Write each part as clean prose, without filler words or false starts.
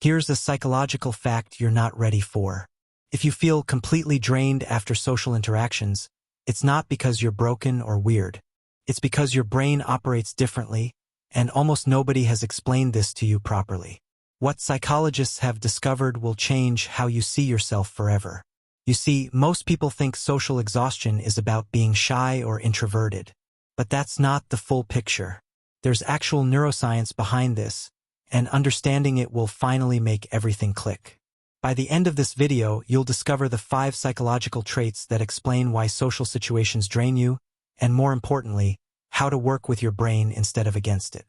Here's a psychological fact you're not ready for. If you feel completely drained after social interactions, it's not because you're broken or weird. It's because your brain operates differently, and almost nobody has explained this to you properly. What psychologists have discovered will change how you see yourself forever. You see, most people think social exhaustion is about being shy or introverted. But that's not the full picture. There's actual neuroscience behind this, and understanding it will finally make everything click. By the end of this video, you'll discover the 5 psychological traits that explain why social situations drain you, and more importantly, how to work with your brain instead of against it.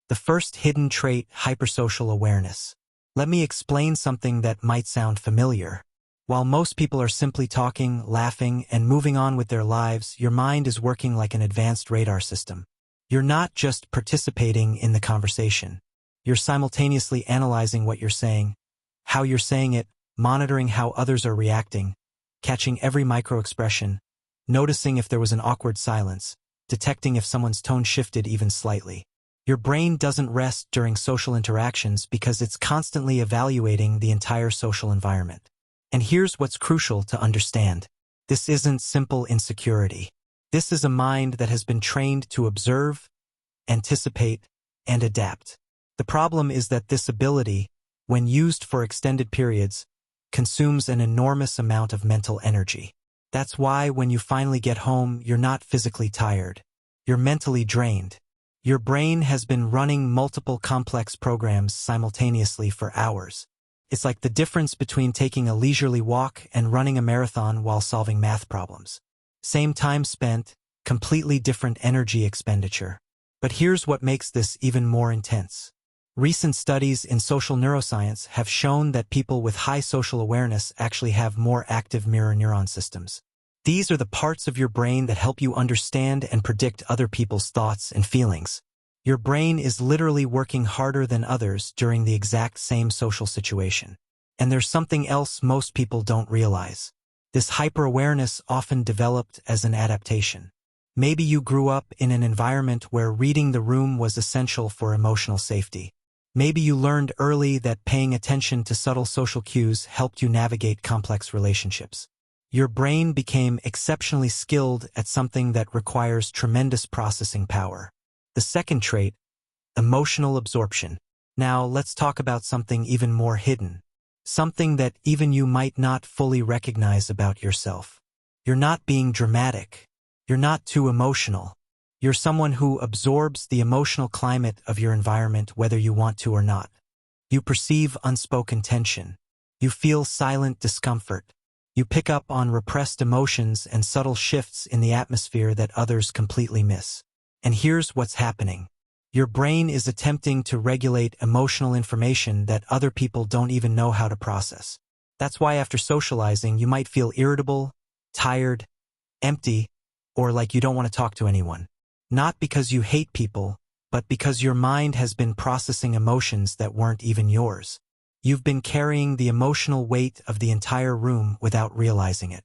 The first hidden trait, hypersocial awareness. Let me explain something that might sound familiar. While most people are simply talking, laughing, and moving on with their lives, your mind is working like an advanced radar system. You're not just participating in the conversation. You're simultaneously analyzing what you're saying, how you're saying it, monitoring how others are reacting, catching every micro-expression, noticing if there was an awkward silence, detecting if someone's tone shifted even slightly. Your brain doesn't rest during social interactions because it's constantly evaluating the entire social environment. And here's what's crucial to understand. This isn't simple insecurity. This is a mind that has been trained to observe, anticipate, and adapt. The problem is that this ability, when used for extended periods, consumes an enormous amount of mental energy. That's why when you finally get home, you're not physically tired. You're mentally drained. Your brain has been running multiple complex programs simultaneously for hours. It's like the difference between taking a leisurely walk and running a marathon while solving math problems. Same time spent, completely different energy expenditure. But here's what makes this even more intense. Recent studies in social neuroscience have shown that people with high social awareness actually have more active mirror neuron systems. These are the parts of your brain that help you understand and predict other people's thoughts and feelings. Your brain is literally working harder than others during the exact same social situation. And there's something else most people don't realize. This hyper-awareness often developed as an adaptation. Maybe you grew up in an environment where reading the room was essential for emotional safety. Maybe you learned early that paying attention to subtle social cues helped you navigate complex relationships. Your brain became exceptionally skilled at something that requires tremendous processing power. The second trait, emotional absorption. Now let's talk about something even more hidden. Something that even you might not fully recognize about yourself. You're not being dramatic. You're not too emotional. You're someone who absorbs the emotional climate of your environment whether you want to or not. You perceive unspoken tension. You feel silent discomfort. You pick up on repressed emotions and subtle shifts in the atmosphere that others completely miss. And here's what's happening. Your brain is attempting to regulate emotional information that other people don't even know how to process. That's why after socializing, you might feel irritable, tired, empty, or like you don't want to talk to anyone. Not because you hate people, but because your mind has been processing emotions that weren't even yours. You've been carrying the emotional weight of the entire room without realizing it.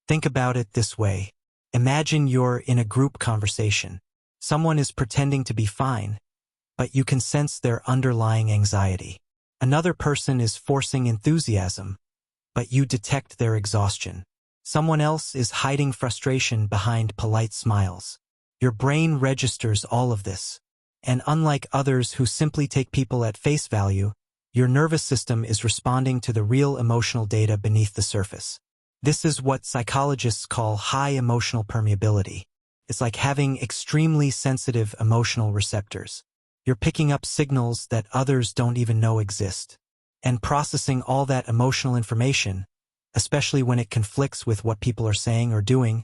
Think about it this way. Imagine you're in a group conversation. Someone is pretending to be fine, but you can sense their underlying anxiety. Another person is forcing enthusiasm, but you detect their exhaustion. Someone else is hiding frustration behind polite smiles. Your brain registers all of this. And unlike others who simply take people at face value, your nervous system is responding to the real emotional data beneath the surface. This is what psychologists call high emotional permeability. It's like having extremely sensitive emotional receptors. You're picking up signals that others don't even know exist. And processing all that emotional information, especially when it conflicts with what people are saying or doing,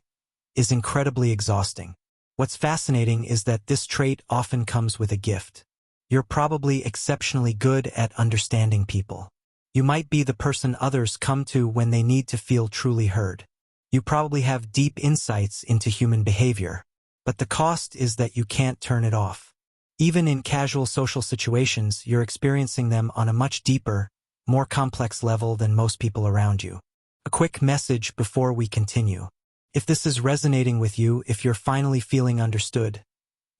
is incredibly exhausting. What's fascinating is that this trait often comes with a gift. You're probably exceptionally good at understanding people. You might be the person others come to when they need to feel truly heard. You probably have deep insights into human behavior. But the cost is that you can't turn it off. Even in casual social situations, you're experiencing them on a much deeper, more complex level than most people around you. A quick message before we continue. If this is resonating with you, if you're finally feeling understood,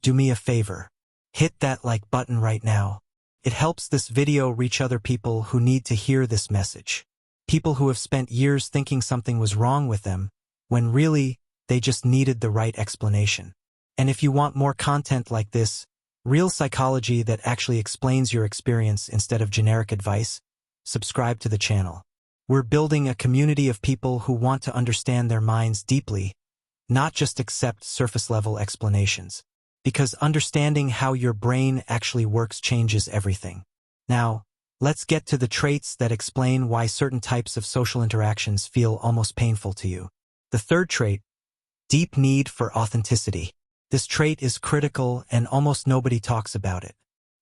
do me a favor. Hit that like button right now. It helps this video reach other people who need to hear this message. People who have spent years thinking something was wrong with them, when really, they just needed the right explanation. And if you want more content like this, real psychology that actually explains your experience instead of generic advice, subscribe to the channel. We're building a community of people who want to understand their minds deeply, not just accept surface-level explanations. Because understanding how your brain actually works changes everything. Now, let's get to the traits that explain why certain types of social interactions feel almost painful to you. The third trait, deep need for authenticity. This trait is critical and almost nobody talks about it.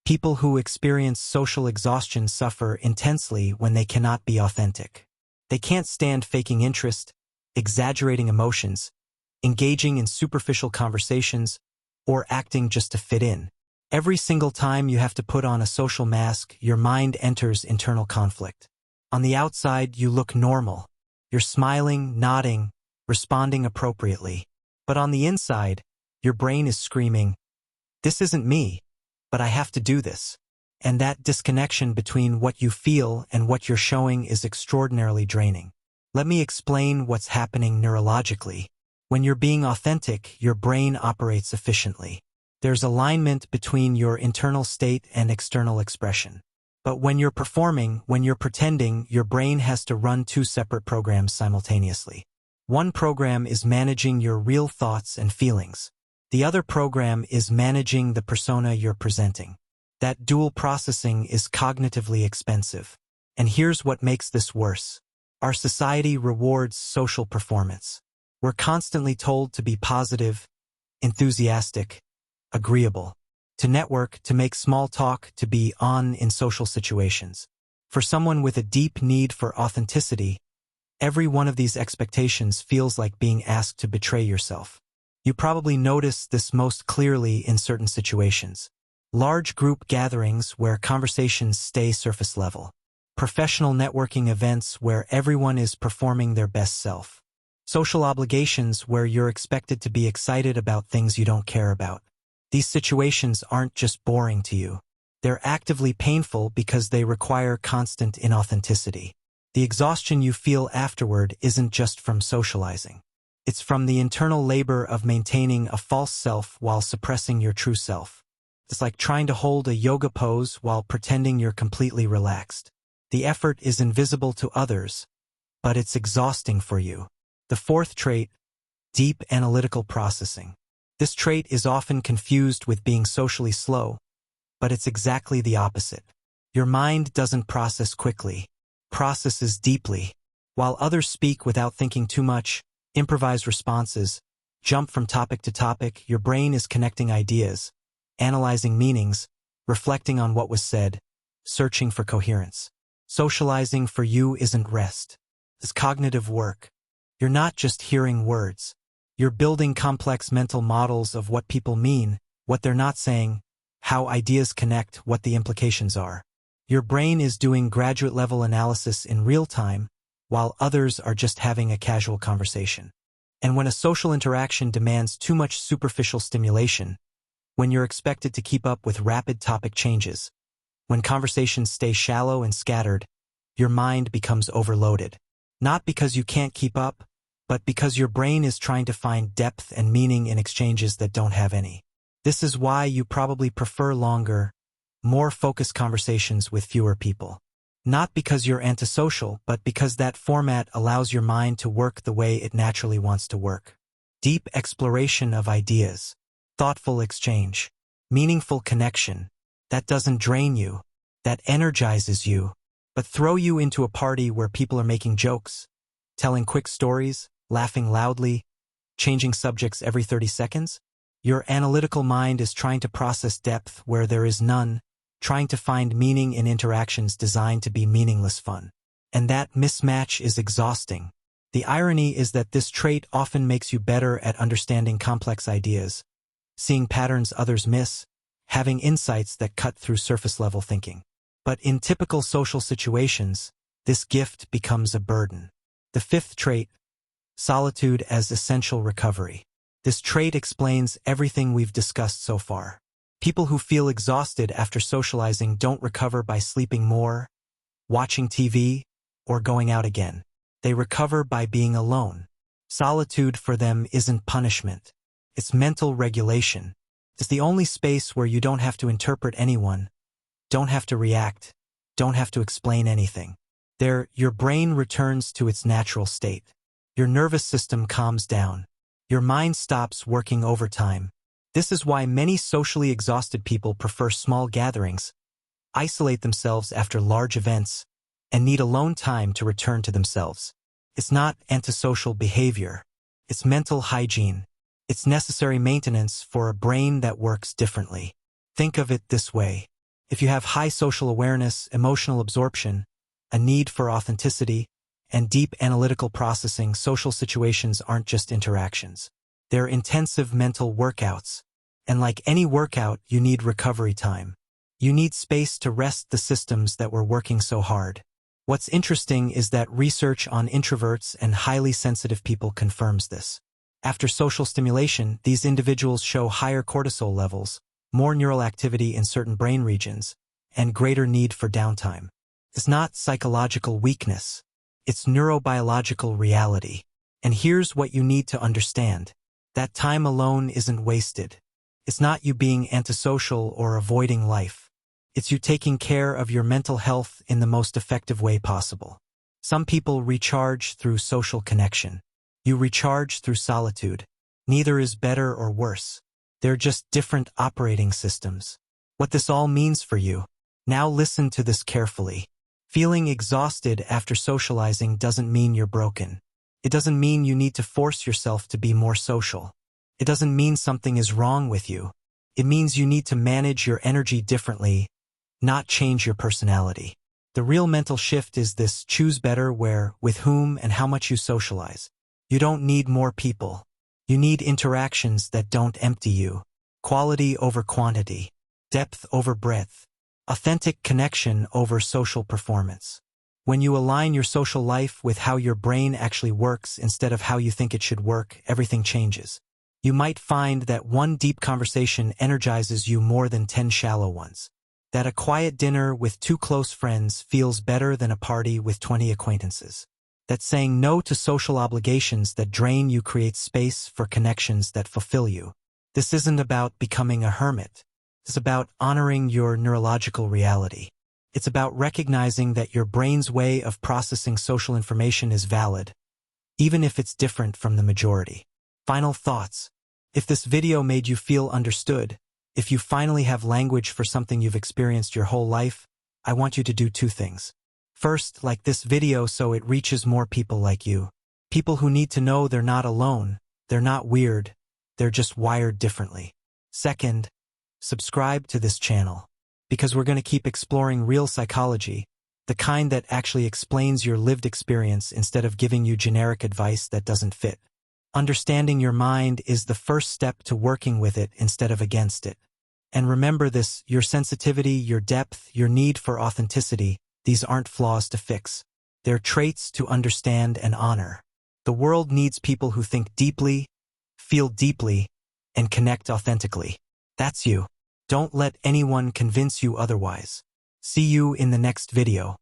People who experience social exhaustion suffer intensely when they cannot be authentic. They can't stand faking interest, exaggerating emotions, engaging in superficial conversations, or acting just to fit in. Every single time you have to put on a social mask, your mind enters internal conflict. On the outside, you look normal. You're smiling, nodding, responding appropriately. But on the inside, your brain is screaming, "This isn't me, but I have to do this." And that disconnection between what you feel and what you're showing is extraordinarily draining. Let me explain what's happening neurologically. When you're being authentic, your brain operates efficiently. There's alignment between your internal state and external expression. But when you're performing, when you're pretending, your brain has to run two separate programs simultaneously. One program is managing your real thoughts and feelings. The other program is managing the persona you're presenting. That dual processing is cognitively expensive. And here's what makes this worse. Our society rewards social performance. We're constantly told to be positive, enthusiastic, agreeable, to network, to make small talk, to be on in social situations. For someone with a deep need for authenticity, every one of these expectations feels like being asked to betray yourself. You probably notice this most clearly in certain situations. Large group gatherings where conversations stay surface level. Professional networking events where everyone is performing their best self. Social obligations where you're expected to be excited about things you don't care about. These situations aren't just boring to you. They're actively painful because they require constant inauthenticity. The exhaustion you feel afterward isn't just from socializing. It's from the internal labor of maintaining a false self while suppressing your true self. It's like trying to hold a yoga pose while pretending you're completely relaxed. The effort is invisible to others, but it's exhausting for you. The fourth trait, deep analytical processing. This trait is often confused with being socially slow, but it's exactly the opposite. Your mind doesn't process quickly, processes deeply. While others speak without thinking too much, improvise responses, jump from topic to topic, your brain is connecting ideas, analyzing meanings, reflecting on what was said, searching for coherence. Socializing for you isn't rest. It's cognitive work. You're not just hearing words. You're building complex mental models of what people mean, what they're not saying, how ideas connect, what the implications are. Your brain is doing graduate-level analysis in real time, while others are just having a casual conversation. And when a social interaction demands too much superficial stimulation, when you're expected to keep up with rapid topic changes, when conversations stay shallow and scattered, your mind becomes overloaded. Not because you can't keep up, but because your brain is trying to find depth and meaning in exchanges that don't have any. This is why you probably prefer longer, more focused conversations with fewer people. Not because you're antisocial, but because that format allows your mind to work the way it naturally wants to work. Deep exploration of ideas, thoughtful exchange, meaningful connection. That doesn't drain you, that energizes you, but throw you into a party where people are making jokes, telling quick stories, laughing loudly, changing subjects every 30 seconds? Your analytical mind is trying to process depth where there is none, trying to find meaning in interactions designed to be meaningless fun. And that mismatch is exhausting. The irony is that this trait often makes you better at understanding complex ideas, seeing patterns others miss, having insights that cut through surface-level thinking. But in typical social situations, this gift becomes a burden. The fifth trait, solitude as essential recovery. This trait explains everything we've discussed so far. People who feel exhausted after socializing don't recover by sleeping more, watching TV, or going out again. They recover by being alone. Solitude for them isn't punishment. It's mental regulation. It's the only space where you don't have to interpret anyone, don't have to react, don't have to explain anything. There, your brain returns to its natural state. Your nervous system calms down. Your mind stops working overtime. This is why many socially exhausted people prefer small gatherings, isolate themselves after large events, and need alone time to return to themselves. It's not antisocial behavior. It's mental hygiene. It's necessary maintenance for a brain that works differently. Think of it this way. If you have high social awareness, emotional absorption, a need for authenticity, and deep analytical processing, social situations aren't just interactions. They're intensive mental workouts. And like any workout, you need recovery time. You need space to rest the systems that were working so hard. What's interesting is that research on introverts and highly sensitive people confirms this. After social stimulation, these individuals show higher cortisol levels, more neural activity in certain brain regions, and greater need for downtime. It's not psychological weakness. It's neurobiological reality. And here's what you need to understand. That time alone isn't wasted. It's not you being antisocial or avoiding life. It's you taking care of your mental health in the most effective way possible. Some people recharge through social connection. You recharge through solitude. Neither is better or worse. They're just different operating systems. What this all means for you. Now listen to this carefully. Feeling exhausted after socializing doesn't mean you're broken. It doesn't mean you need to force yourself to be more social. It doesn't mean something is wrong with you. It means you need to manage your energy differently, not change your personality. The real mental shift is this: choose better where, with whom, and how much you socialize. You don't need more people. You need interactions that don't empty you. Quality over quantity. Depth over breadth. Authentic connection over social performance. When you align your social life with how your brain actually works instead of how you think it should work, everything changes. You might find that one deep conversation energizes you more than 10 shallow ones. That a quiet dinner with 2 close friends feels better than a party with 20 acquaintances. That saying no to social obligations that drain you creates space for connections that fulfill you. This isn't about becoming a hermit. It's about honoring your neurological reality. It's about recognizing that your brain's way of processing social information is valid, even if it's different from the majority. Final thoughts. If this video made you feel understood, if you finally have language for something you've experienced your whole life, I want you to do 2 things. First, like this video so it reaches more people like you. People who need to know they're not alone, they're not weird, they're just wired differently. Second, subscribe to this channel, because we're going to keep exploring real psychology, the kind that actually explains your lived experience instead of giving you generic advice that doesn't fit. Understanding your mind is the first step to working with it instead of against it. And remember this: your sensitivity, your depth, your need for authenticity, these aren't flaws to fix. They're traits to understand and honor. The world needs people who think deeply, feel deeply, and connect authentically. That's you. Don't let anyone convince you otherwise. See you in the next video.